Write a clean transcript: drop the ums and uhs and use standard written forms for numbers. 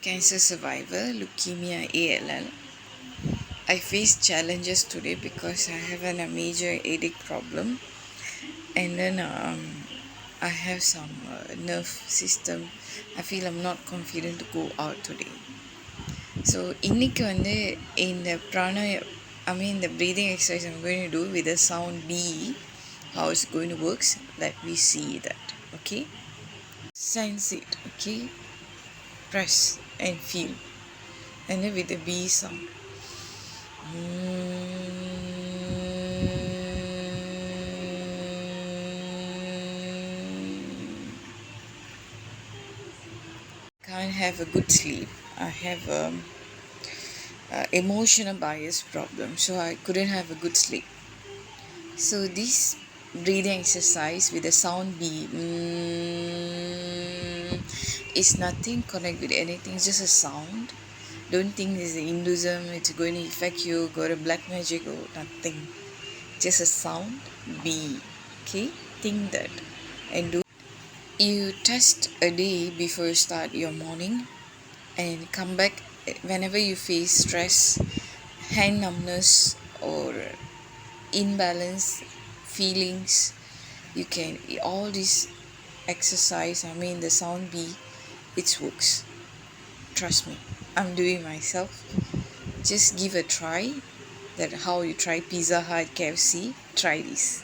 cancer survivor, leukemia ALL. I face challenges today because I have a major headache problem, and then I have some nerve system. I feel I'm not confident to go out today. So இன்னைக்கு வந்து இந்த Pranayam, the breathing exercise I'm going to do with the sound B, how it's going to works, let me see that. Okay, sense it. Okay, press and feel, and then with the B sound. Can't have a good sleep. I have emotional bias problem, so I couldn't have a good sleep. So this breathing exercise with the sound B is nothing connect with anything, it's just a sound. Don't think this is Hinduism, it's going to affect you, go to black magic or nothing. Just a sound B. Okay, think that and do. You test a day before you start your morning and come back whenever you face stress, hand numbness or imbalance feelings. You can all this exercise, the sound B, it works. Trust me, I'm doing myself. Just give a try. That how you try Pizza Hut, KFC, try this.